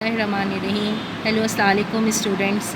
रहीम। Hello अस्सलाम वालेकुम students.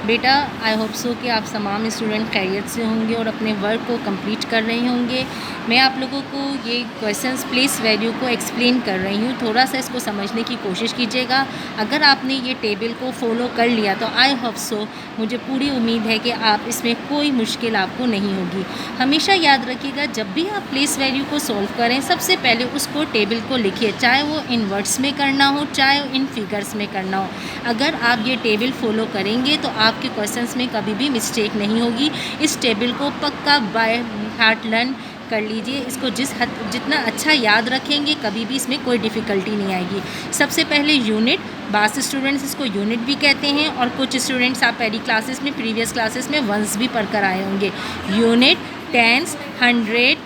बेटा आई होप सो कि आप तमाम स्टूडेंट खैरियत से होंगे और अपने वर्क को कंप्लीट कर रहे होंगे। मैं आप लोगों को ये क्वेश्चंस प्लेस वैल्यू को एक्सप्लेन कर रही हूँ, थोड़ा सा इसको समझने की कोशिश कीजिएगा। अगर आपने ये टेबल को फॉलो कर लिया तो आई होप सो मुझे पूरी उम्मीद है कि आप इसमें कोई मुश्किल आपको नहीं होगी। हमेशा याद रखिएगा, जब भी आप प्लेस वैल्यू को सॉल्व करें सबसे पहले उसको टेबल को लिखिए, चाहे वो इन वर्ड्स में करना हो चाहे इन फिगर्स में करना हो। अगर आप ये टेबल फॉलो करेंगे तो आपके क्वेश्चंस में कभी भी मिस्टेक नहीं होगी। इस टेबल को पक्का बाय हार्ट लर्न कर लीजिए। इसको जितना अच्छा याद रखेंगे कभी भी इसमें कोई डिफ़िकल्टी नहीं आएगी। सबसे पहले यूनिट, बास स्टूडेंट्स इसको यूनिट भी कहते हैं और कुछ स्टूडेंट्स आप पहली क्लासेस में प्रीवियस क्लासेस में वंस भी पढ़कर आए होंगे। Unit, tens, 100,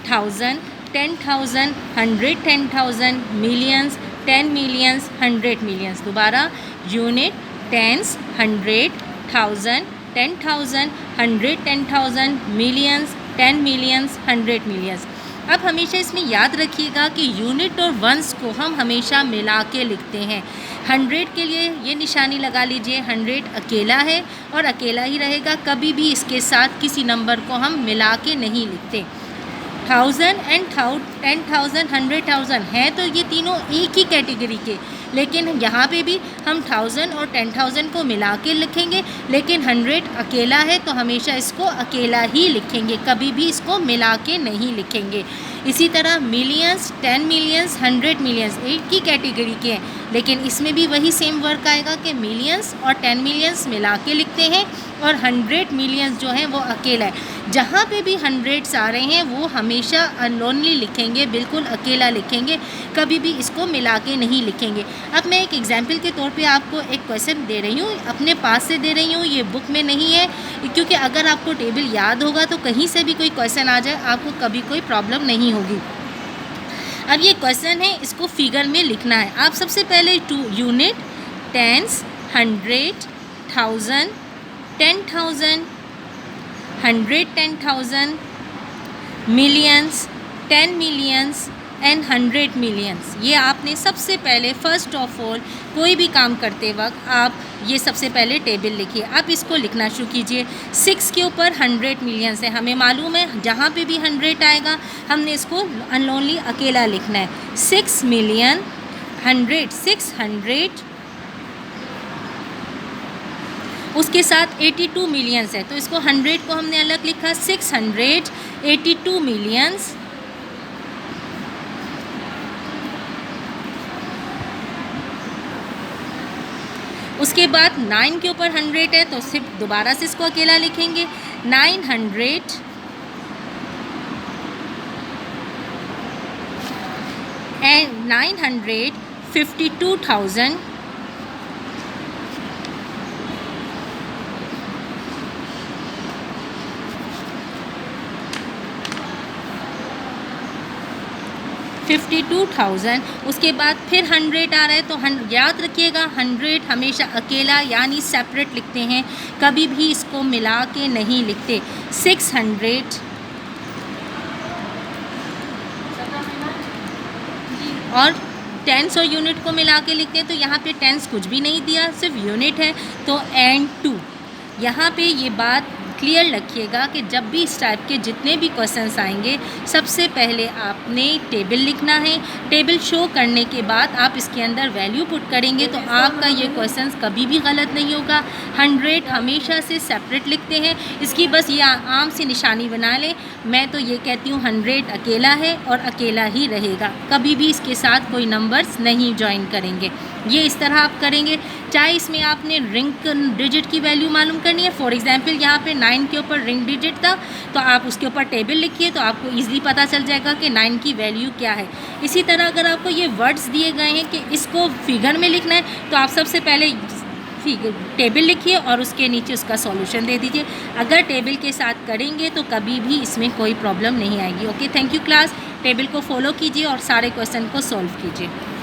1000, 10,000, 110,000, millions, 10 millions, 100 millions. दोबारा unit, tens, 100, 1000, 10,000, 110,000, millions, 10 millions, 100 millions. अब हमेशा इसमें याद रखिएगा कि यूनिट और वंस को हम हमेशा मिला के लिखते हैं। 100 के लिए ये निशानी लगा लीजिए, 100 अकेला है और अकेला ही रहेगा, कभी भी इसके साथ किसी नंबर को हम मिला के नहीं लिखते। 1000 एंड 10,000, 100,000 हैं तो ये तीनों एक ही कैटेगरी के, लेकिन यहाँ पे भी हम 1000 और 10,000 को मिला के लिखेंगे, लेकिन 100 अकेला है तो हमेशा इसको अकेला ही लिखेंगे, कभी भी इसको मिला के नहीं लिखेंगे। इसी तरह मिलियंस, 10 मिलियंस, 100 मिलियंस एक ही कैटेगरी के हैं, लेकिन इसमें भी वही सेम वर्क आएगा कि मिलियंस और 10 मिलियंस मिला के लिखते हैं और 100 मिलियंस जो हैं वो अकेला है। जहाँ पे भी 100s आ रहे हैं वो हमेशा अनलोनली लिखेंगे, बिल्कुल अकेला लिखेंगे, कभी भी इसको मिला के नहीं लिखेंगे। अब मैं एक एग्जांपल के तौर पे आपको एक क्वेश्चन दे रही हूँ, अपने पास से दे रही हूँ, ये बुक में नहीं है, क्योंकि अगर आपको टेबल याद होगा तो कहीं से भी कोई क्वेश्चन आ जाए आपको कभी कोई प्रॉब्लम नहीं होगी। अब ये क्वेश्चन है, इसको फिगर में लिखना है। आप सबसे पहले unit, tens, 100, 1000, 10,000, 110,000, millions, 10 millions and 100 millions, ये आपने सबसे पहले फर्स्ट ऑफ ऑल कोई भी काम करते वक्त आप ये सबसे पहले टेबल लिखिए। आप इसको लिखना शुरू कीजिए। 6 के ऊपर 100 मिलियंस है, हमें मालूम है जहाँ पे भी 100 आएगा हमने इसको अनलोनली अकेला लिखना है। 6 मिलियन, 100, 600, उसके साथ 82 मिलियंस है तो इसको 100 को हमने अलग लिखा, 682 मिलियंस, उसके बाद 9 के ऊपर 100 है तो सिर्फ दोबारा से इसको अकेला लिखेंगे, 900 एंड 952,000, उसके बाद फिर 100 आ रहा है तो याद रखिएगा 100 हमेशा अकेला यानी सेपरेट लिखते हैं, कभी भी इसको मिला के नहीं लिखते। 600 और टेंस और यूनिट को मिला के लिखते हैं तो यहाँ पे टेंस कुछ भी नहीं दिया, सिर्फ यूनिट है तो एंड 2। यहाँ पे ये बात क्लियर रखिएगा कि जब भी इस टाइप के जितने भी क्वेश्चंस आएंगे सबसे पहले आपने टेबल लिखना है। टेबल शो करने के बाद आप इसके अंदर वैल्यू पुट करेंगे तो आपका ये क्वेश्चंस कभी भी गलत नहीं होगा। 100 हमेशा से सेपरेट लिखते हैं, इसकी बस ये आम सी निशानी बना लें। मैं तो ये कहती हूँ 100 अकेला है और अकेला ही रहेगा, कभी भी इसके साथ कोई नंबर्स नहीं ज्वाइन करेंगे। ये इस तरह आप करेंगे। चाहे इसमें आपने रिंग डिजिट की वैल्यू मालूम करनी है, फॉर एग्जांपल यहाँ पे 9 के ऊपर रिंग डिजिट था तो आप उसके ऊपर टेबल लिखिए तो आपको ईजिली पता चल जाएगा कि 9 की वैल्यू क्या है। इसी तरह अगर आपको ये वर्ड्स दिए गए हैं कि इसको फिगर में लिखना है तो आप सबसे पहले टेबल लिखिए और उसके नीचे उसका सॉल्यूशन दे दीजिए। अगर टेबल के साथ करेंगे तो कभी भी इसमें कोई प्रॉब्लम नहीं आएगी। Okay, thank you class. Table को फॉलो कीजिए और सारे क्वेश्चन को सॉल्व कीजिए।